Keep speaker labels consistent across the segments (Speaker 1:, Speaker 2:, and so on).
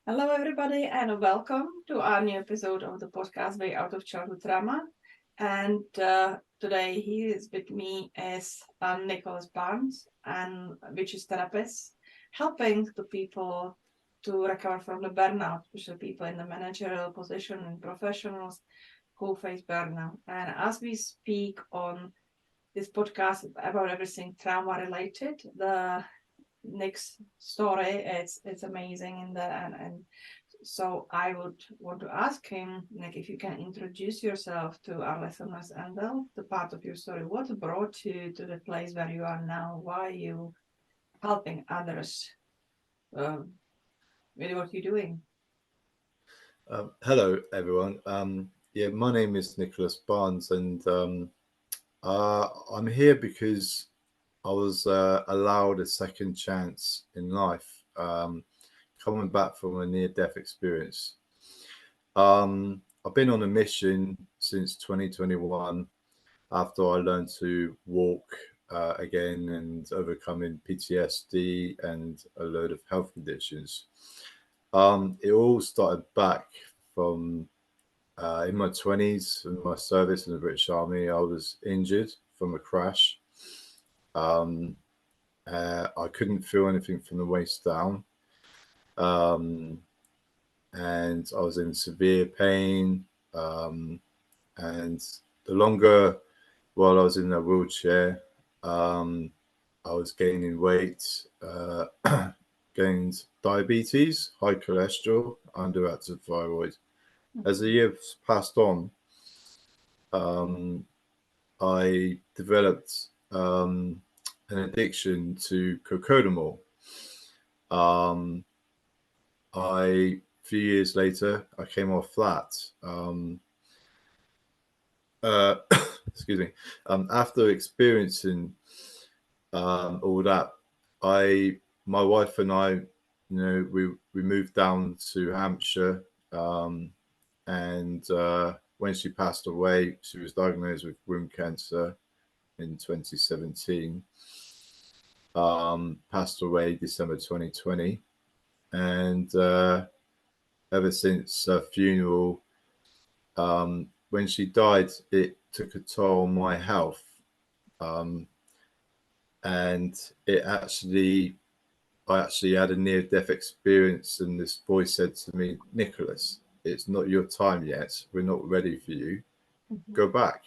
Speaker 1: Hello, everybody, and welcome to our new episode of the podcast Way Out of Childhood Trauma. And today, he is with me is Nicholas Barnes, and which is therapist, helping the people to recover from the burnout, especially people in the managerial position and professionals who face burnout. And as we speak on this podcast about everything trauma related, the Nick's story it's amazing in that and so I would want to ask him, Nick, if you can introduce yourself to our listeners and the part of your story. What brought you to the place where you are now? Why are you helping others um, with what you're doing?
Speaker 2: Hello, everyone. My name is Nicholas Barnes, and I'm here because I was allowed a second chance in life, coming back from a near-death experience. I've been on a mission since 2021 after I learned to walk again and overcoming PTSD and a load of health conditions. It all started back from in my 20s, in my service in the British Army. I was injured from a crash. Um, I couldn't feel anything from the waist down. Um, and I was in severe pain. Um, and the longer while I was in a wheelchair, um, I was gaining weight, gained diabetes, high cholesterol, underactive thyroid. As the years passed on, um, I developed an addiction to cocodamol. Um, a few years later, I came off flat. Um, uh, excuse me. After experiencing all that, I, my wife and I, we moved down to Hampshire, um, and when she passed away, she was diagnosed with womb cancer in 2017. Passed away December 2020, and ever since her funeral, when she died, it took a toll on my health, um, and it actually, I actually had a near-death experience, and this voice said to me, "Nicholas, it's not your time yet. We're not ready for you.
Speaker 1: Mhm.
Speaker 2: Go back."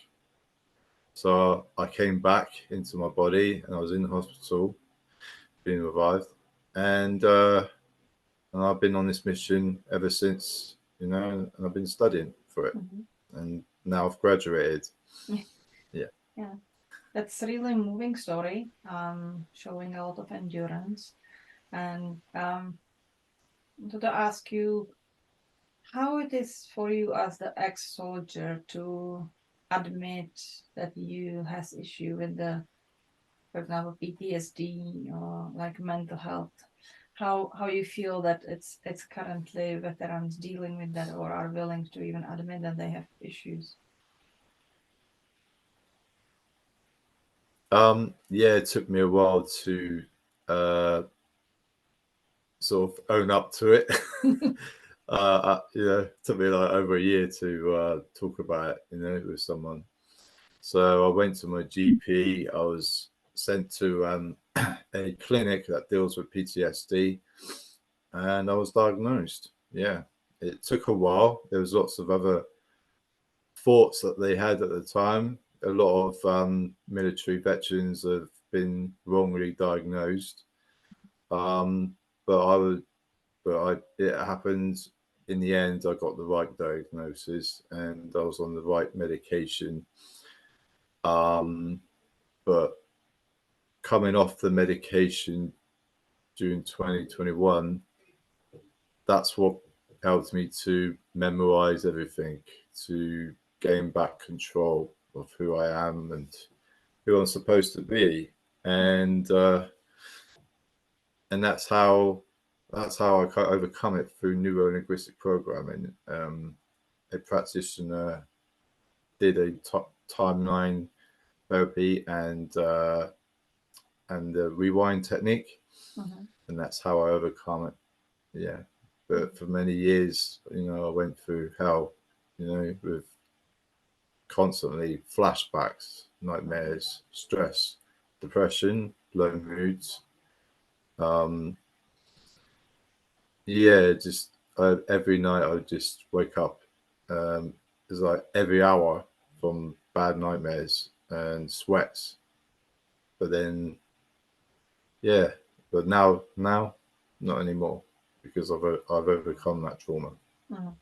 Speaker 2: So I came back into my body, and I was in the hospital being revived, and I've been on this mission ever since, and I've been studying for it,
Speaker 1: Mhm.
Speaker 2: and now I've graduated. Yeah.
Speaker 1: Yeah, that's really moving story, showing a lot of endurance. And wanted to ask you how it is for you as the ex-soldier to admit that you has issue with the, for example, PTSD or like mental health. How you feel that it's currently veterans dealing with that or are willing to even admit that they have issues.
Speaker 2: Yeah, it took me a while to uh, sort of own up to it. It took me like over a year to talk about it, with someone. So I went to my GP. I was sent to a clinic that deals with PTSD, and I was diagnosed. Yeah, it took a while. There was lots of other thoughts that they had at the time. A lot of military veterans have been wrongly diagnosed, um, but it happened in the end. I got the right diagnosis, and I was on the right medication. Um, but coming off the medication during 2021, that's what helped me to memorize everything, to gain back control of who I am and who I'm supposed to be, and that's how I overcome it through neuro-linguistic programming. A practitioner did a timeline therapy and the rewind technique,
Speaker 1: Mhm.
Speaker 2: and that's how I overcome it. Yeah. But for many years, I went through hell, with constantly flashbacks, nightmares, stress, depression, low moods. Um, yeah, just every night I would just wake up. It's like every hour from bad nightmares and sweats. But then, yeah, but now, not anymore because I've overcome that trauma.
Speaker 1: Mhm.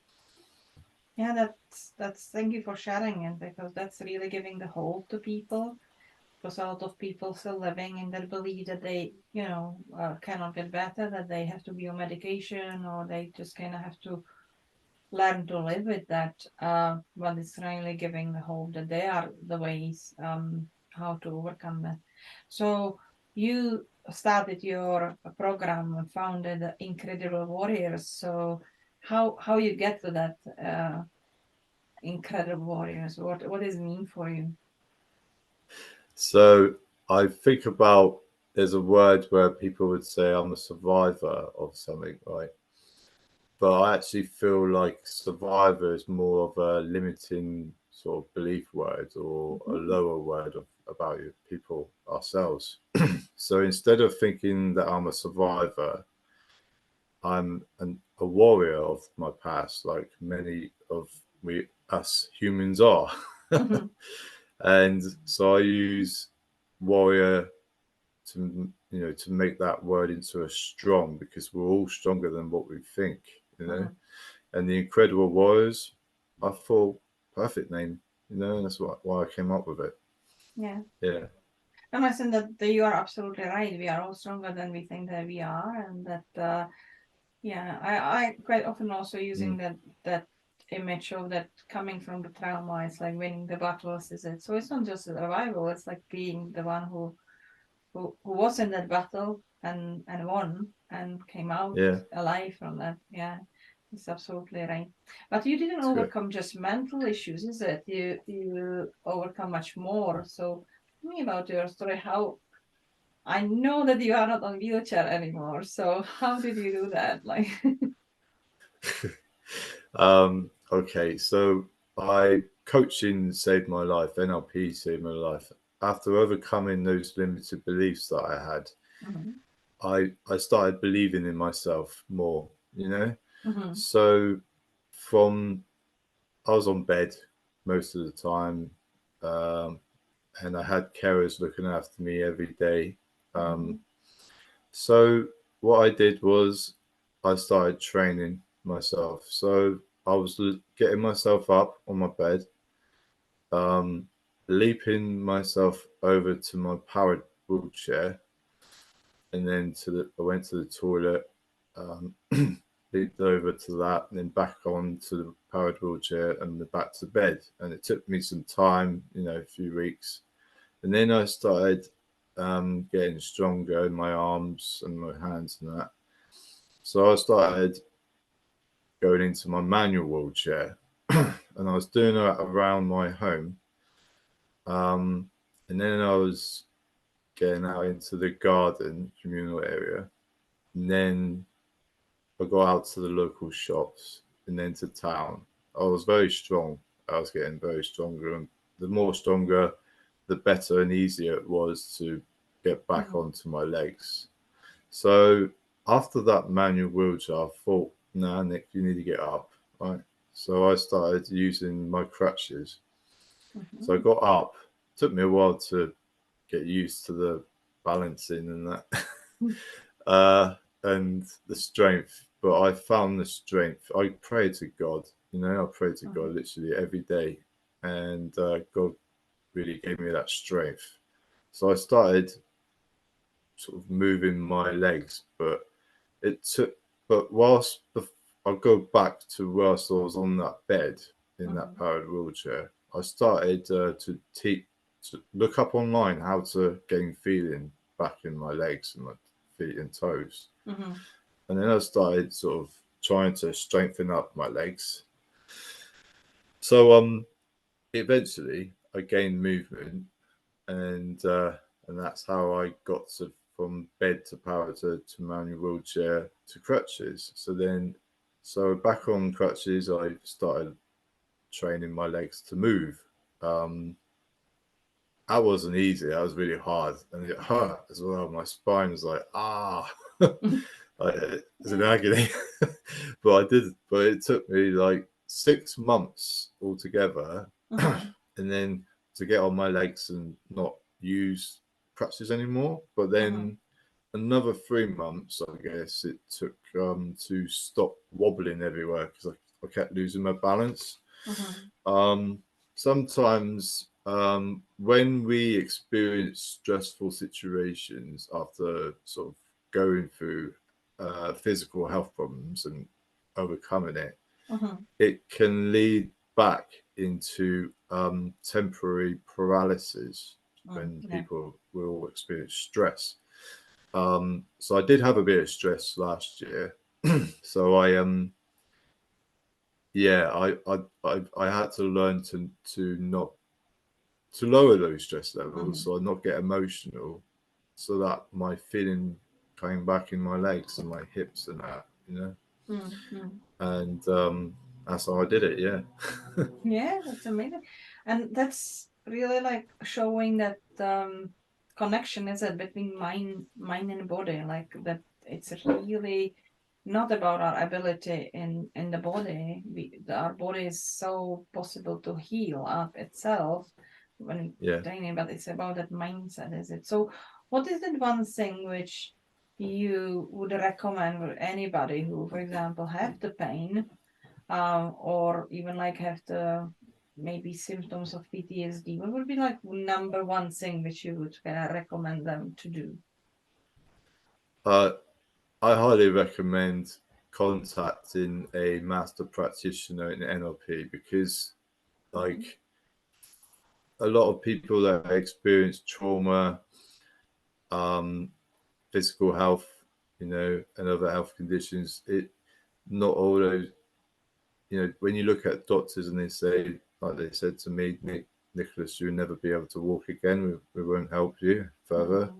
Speaker 1: Yeah, that's thank you for sharing it, because that's really giving the hope to people. Because a lot of people still living in that belief that they, cannot get better, that they have to be on medication, or they just kind of have to learn to live with that. But it's really giving the hope that there are the ways how to overcome that. So you started your program and founded Incredible Warriors. So how you get to that Incredible Warriors? What does it mean for you?
Speaker 2: So I think about there's a word where people would say I'm a survivor of something, right? But I actually feel like survivor is more of a limiting sort of belief word or a
Speaker 1: Mhm.
Speaker 2: lower word about you, people ourselves. So instead of thinking that I'm a survivor, a warrior of my past, like many of us humans are.
Speaker 1: Mhm.
Speaker 2: And so I use warrior to make that word into a strong, because we're all stronger than what we think.
Speaker 1: Mhm.
Speaker 2: And the Incredible Warriors, I thought, perfect name, and that's why I came up with it.
Speaker 1: Yeah.
Speaker 2: Yeah.
Speaker 1: And I think that you are absolutely right. We are all stronger than we think that we are, and that yeah, I quite often also using
Speaker 2: Mm.
Speaker 1: that image of that coming from the trauma. It's like winning the battles, is it? So it's not just survival. It's like being the one who was in that battle and won and came out
Speaker 2: Yeah.
Speaker 1: alive from that. Yeah, it's absolutely right. But you didn't
Speaker 2: It's good.
Speaker 1: overcome just mental issues, is it? You overcome much more. So tell me about your story. How I know that you are not on wheelchair anymore. So how did you do that? Like.
Speaker 2: Okay, so I coaching saved my life, NLP saved my life. After overcoming those limited beliefs that I had,
Speaker 1: Mhm.
Speaker 2: I started believing in myself more.
Speaker 1: Mhm.
Speaker 2: So from I was on bed most of the time, um, and I had carers looking after me every day. Um,
Speaker 1: Mhm.
Speaker 2: so what I did was I started training myself. So I was getting myself up on my bed, um, leaping myself over to my powered wheelchair, and then I went to the toilet, um, leaped over to that, and then back on to the powered wheelchair and then back to bed. And it took me some time, a few weeks. And then I started getting stronger in my arms and my hands and that. So I started going into my manual wheelchair, and I was doing that around my home. Um, and then I was getting out into the garden communal area, and then I got out to the local shops and then to town. I was very strong. I was getting very stronger, and the more stronger, the better and easier it was to get back
Speaker 1: Mhm.
Speaker 2: onto my legs. So after that manual wheelchair, I thought, nah, Nick, you need to get up, right? So I started using my crutches. So I
Speaker 1: Mhm.
Speaker 2: got up. Took me a while to get used to the balancing and that, and the strength. But I found the strength. I pray to God. I pray to
Speaker 1: Mhm.
Speaker 2: God literally every day, and God really gave me that strength. So I started sort of moving my legs, but it took. But I go back to whilst I was on that bed in that
Speaker 1: Mhm.
Speaker 2: powered wheelchair, I started to look up online how to gain feeling back in my legs and my feet and toes.
Speaker 1: Mhm.
Speaker 2: And then I started sort of trying to strengthen up my legs. So eventually I gained movement, and that's how I got from bed to power to manual wheelchair to crutches. So then So back on crutches, I started training my legs to move. Um, that wasn't easy. That was really hard, and it hurt as well. My spine was like, it's an agony. But I did. But it took me like 6 months altogether, and then to get on my legs and not use crutches anymore. But then another 3 months, I guess, it took to stop wobbling everywhere because I kept losing my balance. Um, Sometimes when we experience stressful situations after sort of going through physical health problems and overcoming it, it can lead back into temporary paralysis when
Speaker 1: Yeah.
Speaker 2: people will experience stress. So I did have a bit of stress last year. So I had to learn to not to lower those stress levels, so I not get emotional, so that my feeling came back in my legs and my hips and that, you know. And that's how I did it. Yeah.
Speaker 1: Yeah, that's amazing. And that's really like showing that connection is it between mind and body, like that it's really not about our ability in the body. Our body is so possible to heal up itself when
Speaker 2: Yeah.
Speaker 1: training, but it's about that mindset, is it? So what is that one thing which you would recommend for anybody who, for example, have the pain or even like have the maybe symptoms of PTSD? What would be like number one thing which you would recommend them to do?
Speaker 2: Uh, I highly recommend contacting a master practitioner in NLP because, like, a lot of people that experience trauma, um, physical health, you know, and other health conditions, it not all those, you know, when you look at doctors and they say, like they said to me, Nicholas, you'll never be able to walk again. We won't help you further.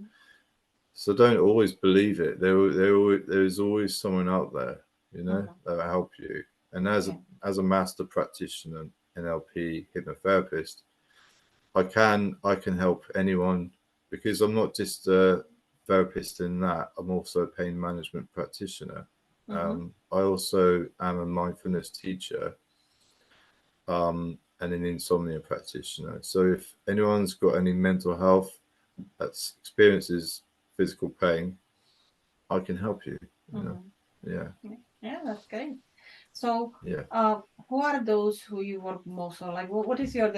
Speaker 2: So don't always believe it. There's always someone out there, you know, that will help you. And as a master practitioner, NLP hypnotherapist, I can help anyone because I'm not just a therapist in that. I'm also a pain management practitioner. I also am a mindfulness teacher and an insomnia practitioner. So if anyone's got any mental health that experiences physical pain, I can help you. You know, yeah,
Speaker 1: Yeah, that's great. So,
Speaker 2: yeah.
Speaker 1: who are those who you work most on? Like, what is your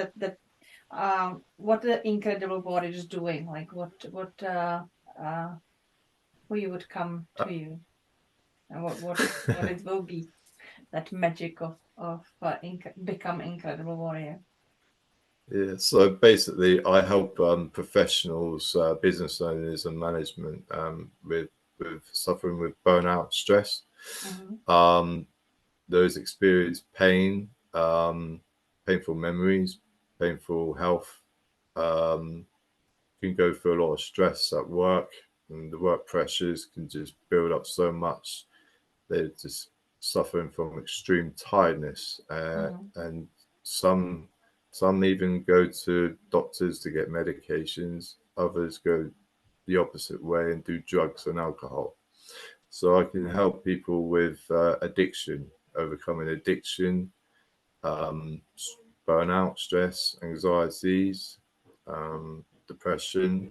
Speaker 1: what the incredible body is doing? Like, uh, who you would come to you, and what it will be that magic of become incredible warrior.
Speaker 2: Yeah, so basically, I help professionals, business owners, and management with suffering with burnout, stress. Um, those experience pain, painful memories, painful health. Um, can go through a lot of stress at work, and the work pressures can just build up so much. They're just suffering from extreme tiredness, and some some even go to doctors to get medications. Others go the opposite way and do drugs and alcohol. So I can help people with addiction, overcoming addiction, um, burnout, stress, anxieties, depression,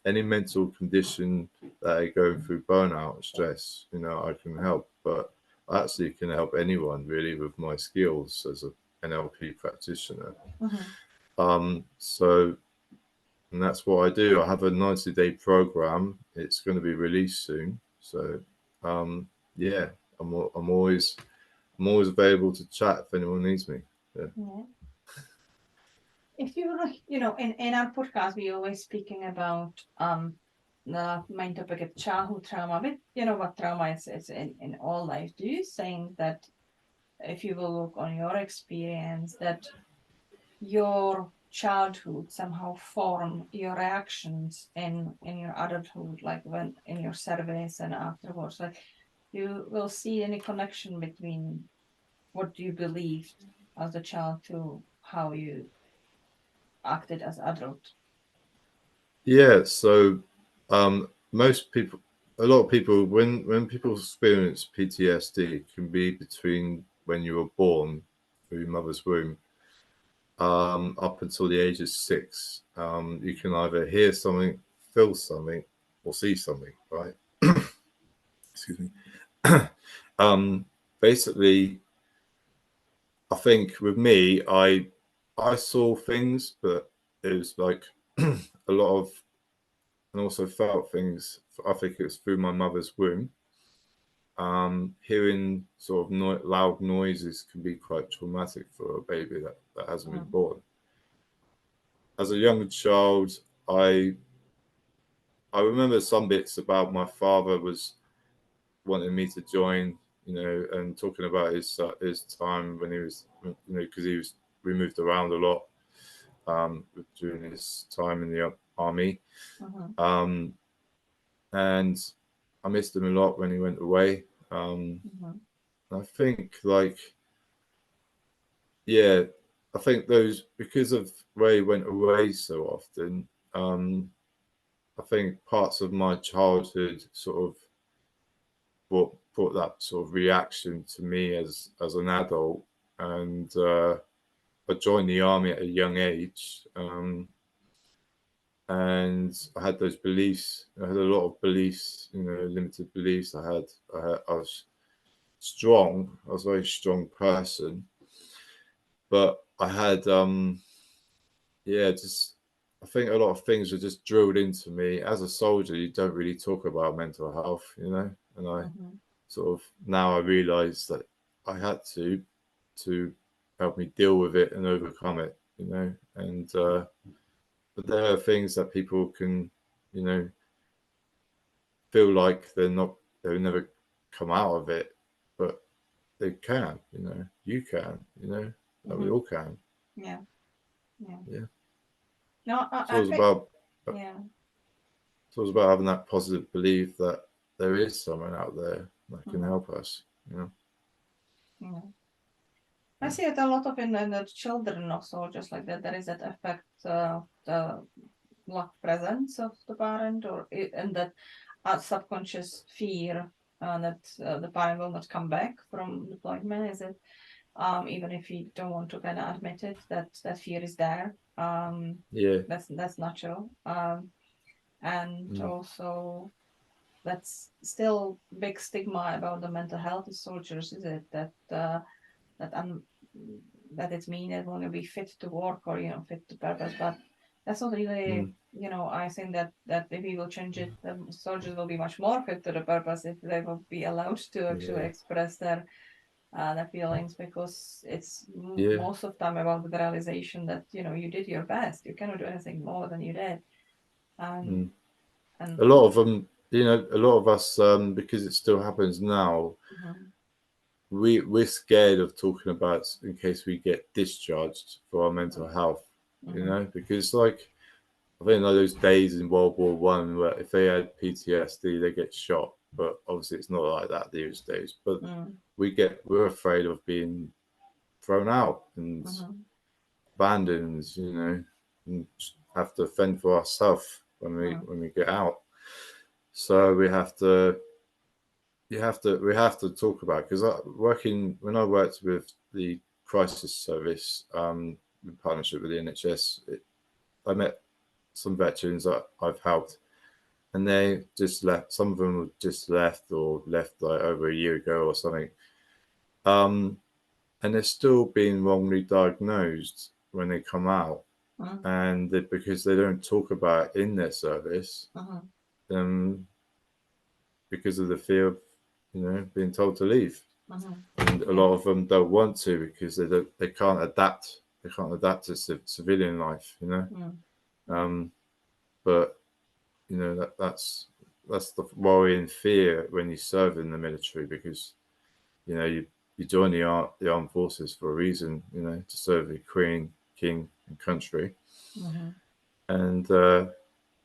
Speaker 2: any mental condition that are going through burnout, stress. You know, I can help, but I actually can help anyone really with my skills as a NLP practitioner. So and that's what I do. I have a 90-day program. It's going to be released soon. So um, yeah, I'm always available to chat if anyone needs me. Yeah.
Speaker 1: Yeah. If you like, in our podcast, we always speaking about the main topic of childhood trauma, but what trauma is in all life. Do you think that if you will look on your experience, that your childhood somehow form your reactions in your adulthood, like when in your service and afterwards? Like, you will see any connection between what you believed as a child to how you acted as adult?
Speaker 2: Yeah, so most people, a lot of people, when people experience PTSD, it can be between when you were born through your mother's womb up until the age of 6. You can either hear something, feel something, or see something, right? Excuse me. Basically, I think with me, I saw things, but it was like a lot of, and also felt things. I think it was through my mother's womb. Hearing sort of loud noises can be quite traumatic for a baby that hasn't been born. As a young child, I I remember some bits about my father was wanting me to join, and talking about his time when he was, because we moved around a lot during his time in the army, um, and I missed him a lot when he went away. I think yeah, I think those, because of where he went away so often. I think parts of my childhood sort of brought that sort of reaction to me as an adult, and I joined the army at a young age, and I had those beliefs. I had a lot of beliefs, limited beliefs. I was strong. I was a very strong person, but I had yeah, just, I think a lot of things were just drilled into me. As a soldier, you don't really talk about mental health, and I sort of, now I realize that I had to help me deal with it and overcome it, and but there are things that people can, you know feel like they'll never come out of it, but they can, you can, that we all can.
Speaker 1: Yeah, yeah.
Speaker 2: Yeah.
Speaker 1: No,
Speaker 2: It's
Speaker 1: I
Speaker 2: always
Speaker 1: think,
Speaker 2: about
Speaker 1: yeah.
Speaker 2: it's always about having that positive belief that there is someone out there that can help us,
Speaker 1: Yeah. I see it a lot of in the children also, just like that. There is that effect, the lack presence of the parent, and that subconscious fear that the parent will not come back from deployment. Is it even if you don't want to kind of admit it, that fear is there.
Speaker 2: Yeah.
Speaker 1: That's natural. And
Speaker 2: Mm.
Speaker 1: also that's still big stigma about the mental health of soldiers, is it that un, that it's mean that want to be fit to work or fit to purpose, but that's not really.
Speaker 2: Mm.
Speaker 1: I think that if we will change it, the soldiers will be much more fit to the purpose if they will be allowed to actually
Speaker 2: Yeah.
Speaker 1: express their feelings, because it's
Speaker 2: Yeah.
Speaker 1: most of the time about the realization that you did your best, you cannot do anything more than you did. and
Speaker 2: Mm.
Speaker 1: and
Speaker 2: A lot of them, a lot of us, because it still happens now, we're scared of talking about in case we get discharged for our mental health, because I think like those days in World War One where if they had PTSD they get shot, but obviously it's not like that these days. But we're afraid of being thrown out and abandoned, and have to fend for ourselves when we get out. So we have to talk about, because when I worked with the crisis service, in partnership with the NHS, I met some veterans that I've helped, and they just left. Some of them just left or left like over a year ago or something, um, and they're still being wrongly diagnosed when they come out, and because they don't talk about it in their service, um, because of the fear of being told to leave. And a lot of them don't want to because they can't adapt. They can't adapt to civilian life, Um, but that's the worry and fear when you serve in the military, because you join the armed forces for a reason, to serve the Queen, King, and country, and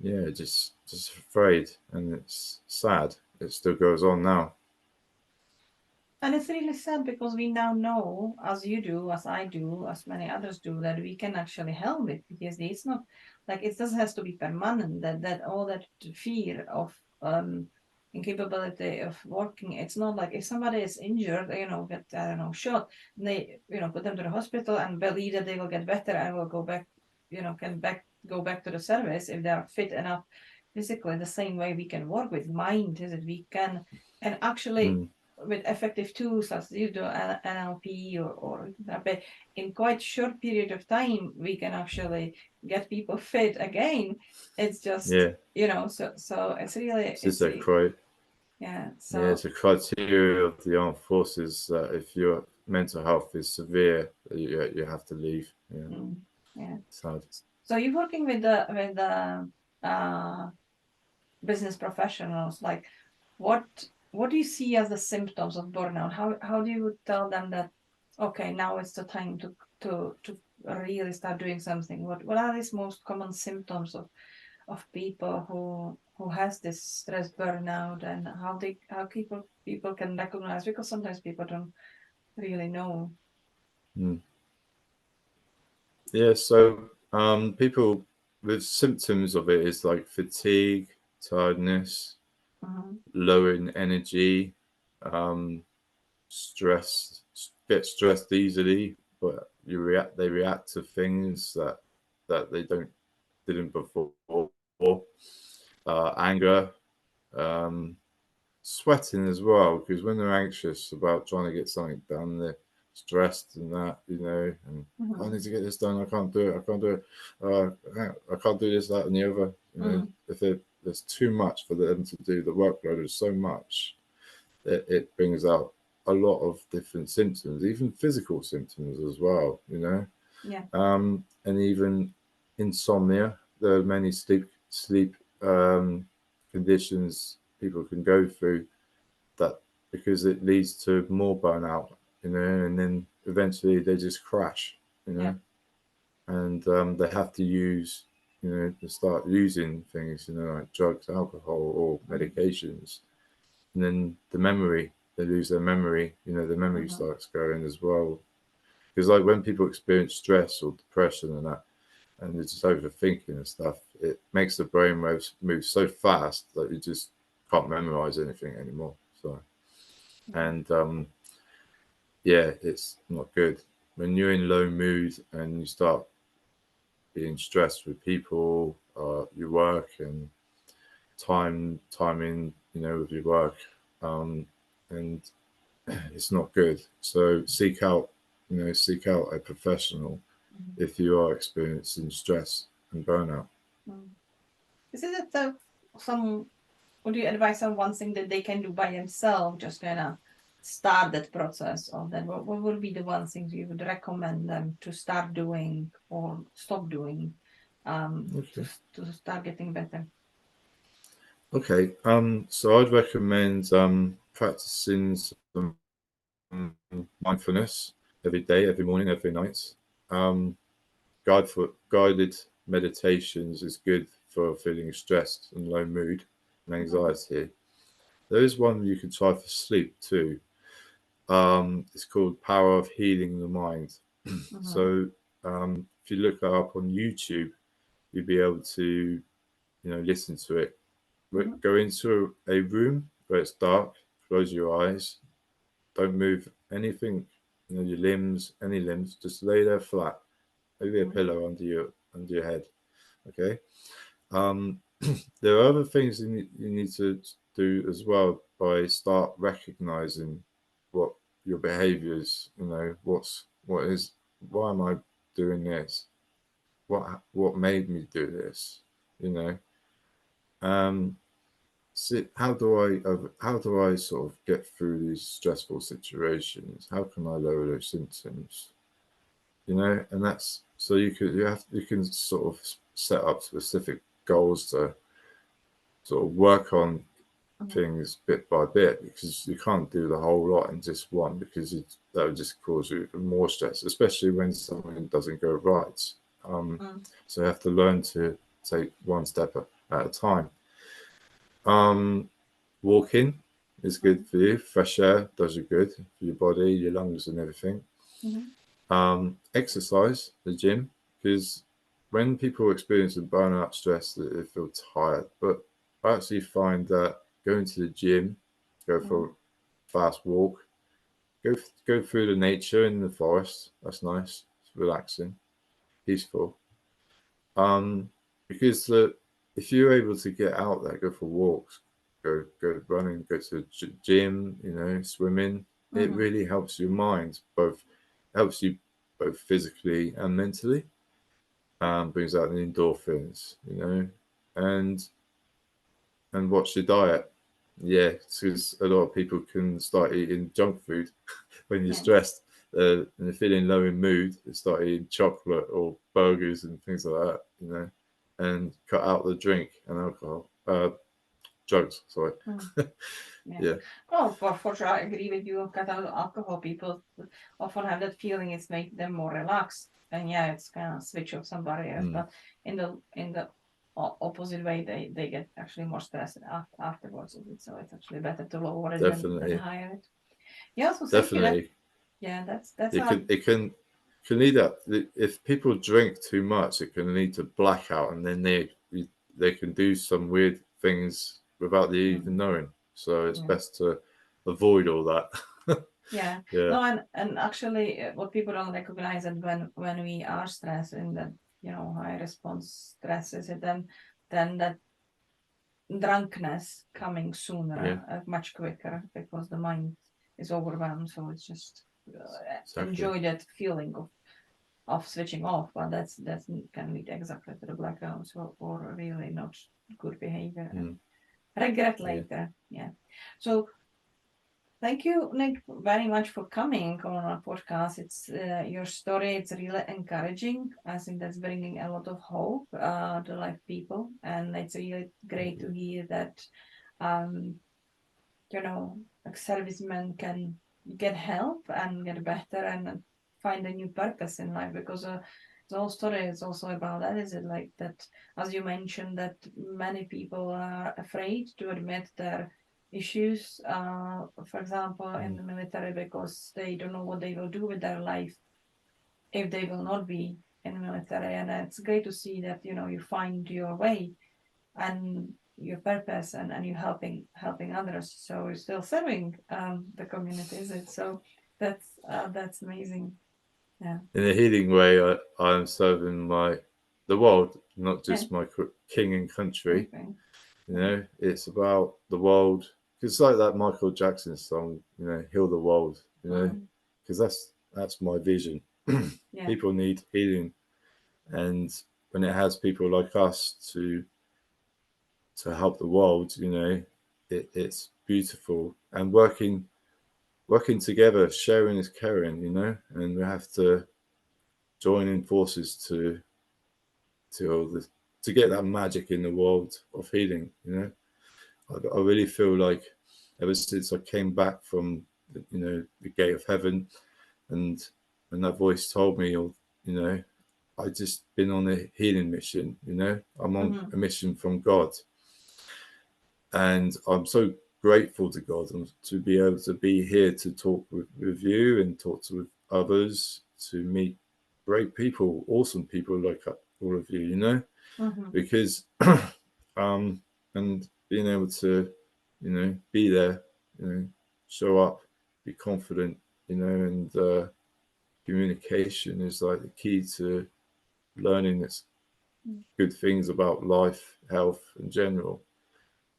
Speaker 2: yeah, just afraid, and it's sad. It still goes on now.
Speaker 1: And it's really sad because we now know, as you do, as I do, as many others do, that we can actually help with PTSD. It's not like it doesn't have to be permanent. That all that fear of incapability of working. It's not like if somebody is injured, get I don't know shot, and they put them to the hospital and believe that they will get better and will go back, can go back to the service if they are fit enough physically. The same way we can work with mind is that we can and actually with effective tools as you do NLP or therapy, in quite short period of time, we can actually get people fit again. It's just, so it's really,
Speaker 2: It's a
Speaker 1: yeah.
Speaker 2: Yeah, it's a criteria of the armed forces that if your mental health is severe, you have to leave. Yeah,
Speaker 1: yeah.
Speaker 2: sad.
Speaker 1: So you're working with the business professionals. Like, what do you see as the symptoms of burnout? How do you tell them that, okay, now it's the time to really start doing something? What are these most common symptoms of people who has this stress burnout, and how people can recognize, because sometimes people don't really know.
Speaker 2: Yeah, so people with symptoms of it is like fatigue, tiredness, lowering energy, stress, get stressed easily, but they react to things that they didn't before. Anger, um, sweating as well, because when they're anxious about trying to get something done, they're stressed and that, and I need to get this done. I can't do it. I can't do it. I can't do this, that, and the other. If there's too much for them to do, the workload is so much that it brings out a lot of different symptoms, even physical symptoms as well.
Speaker 1: Yeah.
Speaker 2: And even insomnia. There are many sleep conditions people can go through that because it leads to more burnout, and then eventually they just crash,
Speaker 1: Yeah.
Speaker 2: and they have to use, to start using things, like drugs, alcohol, or medications, and then they lose their memory, the memory starts going as well. Because like when people experience stress or depression and that, and it's just overthinking and stuff, it makes the brain move so fast that you just can't memorize anything anymore. So, and yeah, it's not good when you're in low mood and you start being stressed with people, your work, and timing, with your work, and it's not good. So seek out a professional if you are experiencing stress and burnout.
Speaker 1: Is it that would you advise on one thing that they can do by themselves, just kind of start that process? Or then what would be the one thing you would recommend them to start doing or stop doing to start getting better?
Speaker 2: Okay. So I'd recommend practicing some mindfulness every day, every morning, every night. Um, guided meditations is good for feeling stressed and low mood and anxiety. There is one you can try for sleep too. It's called Power of Healing the Mind. So if you look that up on YouTube, you'll be able to, listen to it. Go into a room where it's dark, close your eyes, don't move anything, your limbs, any limbs, just lay there flat, maybe a pillow under your head. Okay. Um, there are other things you need to do as well by start recognizing what your behaviors, why am I doing this? What made me do this? You know, um, see, how do I sort of get through these stressful situations? How can I lower those symptoms? And that's so you can sort of set up specific goals to sort of work on things bit by bit, because you can't do the whole lot in just one, because that would just cause you more stress, especially when something doesn't go right. So you have to learn to take one step at a time. Walking, is good for you. Fresh air does you good for your body, your lungs, and everything. Exercise, the gym, because when people experience burnout, stress, they feel tired. But I actually find that going to the gym, go for a fast walk, go through the nature in the forest. That's nice. It's relaxing, peaceful. Um, because if you're able to get out there, go for walks, go running, go to the gym, swimming, it really helps your mind, both helps you both physically and mentally. Brings out the endorphins, and watch your diet. Yeah, because a lot of people can start eating junk food when you're stressed and you're feeling low in mood. They start eating chocolate or burgers and things like that, and cut out the drink and alcohol, drugs. Sorry. Yeah.
Speaker 1: Well, for sure, I agree with you. Cut out alcohol. People often have that feeling it's make them more relaxed, and it's kind of switch off some barriers. But in the opposite way, they get actually more stressed afterwards. So it's actually better to lower it than higher it. Yeah. So thank you. That's
Speaker 2: it can lead up. If people drink too much, it can lead to blackout, and then they can do some weird things without they even knowing. So it's best to avoid all that.
Speaker 1: Yeah. No, and actually, what people don't recognize is when we are stressed in the high response stresses, then that drunkenness coming sooner, much quicker, because the mind is overwhelmed. So it's just enjoy that feeling of switching off, but that's can lead exactly to the blackouts or really not good behavior and regret later. So thank you, Nick, very much for coming on our podcast. It's your story. It's really encouraging. I think that's bringing a lot of hope to life people, and it's really great to hear that, like servicemen can get help and get better and find a new purpose in life. Because the whole story is also about that. Is it like that? As you mentioned, that many people are afraid to admit their issues, for example, in the military, because they don't know what they will do with their life if they will not be in the military. And it's great to see that you find your way and your purpose, and you helping others. So you're still serving the community, is it? So that's amazing. Yeah.
Speaker 2: In a healing way, I'm serving the world, not just my king and country. Okay. It's about the world. It's like that Michael Jackson song, "Heal the World." Because that's my vision. People need healing, and when it has people like us to help the world, it's beautiful. And working together, sharing is caring, and we have to join in forces to get that magic in the world of healing. I really feel like ever since I came back from the gate of heaven, and that voice told me, I just been on a healing mission. I'm on a mission from God, and I'm so grateful to God and to be able to be here to talk with you and talk to others, to meet great people, awesome people like all of you, because and being able to be there, show up, be confident, and communication is like the key to learning this good things about life, health in general.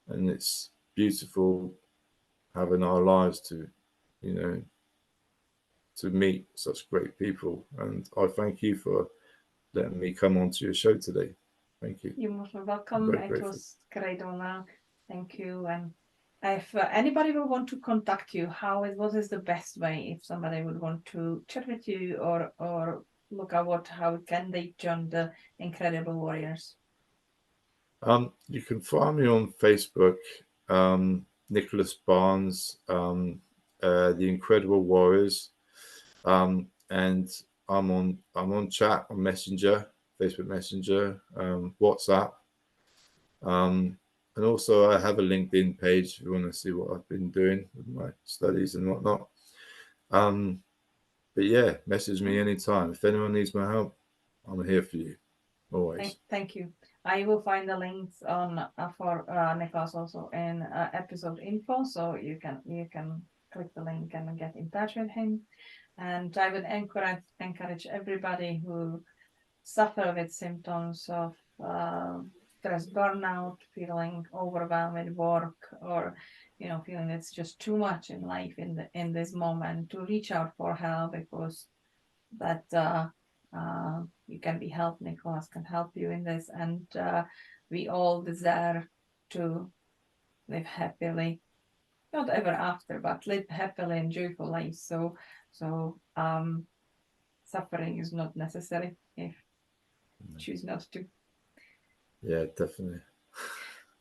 Speaker 2: And it's beautiful having our lives to meet such great people. And I thank you for letting me come onto your show today. Thank you.
Speaker 1: You're most welcome. It was great honor. Thank you. And if anybody will want to contact you, what is the best way if somebody would want to chat with you or look at how can they join the Incredible Warriors?
Speaker 2: You can find me on Facebook, Nicholas Barnes, the Incredible Warriors, and I'm on chat on Messenger, Facebook Messenger, WhatsApp. And also, I have a LinkedIn page if you want to see what I've been doing with my studies and whatnot. But yeah, message me anytime. If anyone needs my help, I'm here for you, always.
Speaker 1: Thank you. I will find the links on for Nicholas also in episode info, so you can click the link and get in touch with him. And I would encourage everybody who suffer with symptoms of stress burnout, feeling overwhelmed with work, or feeling it's just too much in life in this moment, to reach out for help, because that you can be helped. Nicholas can help you in this, and we all deserve to live happily, not ever after, but live happily and joyful life. So suffering is not necessary if you choose not to.
Speaker 2: Yeah, definitely.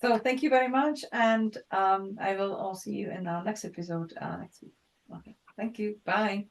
Speaker 1: So thank you very much, and I will all see you in our next episode next week. Okay, thank you. Bye.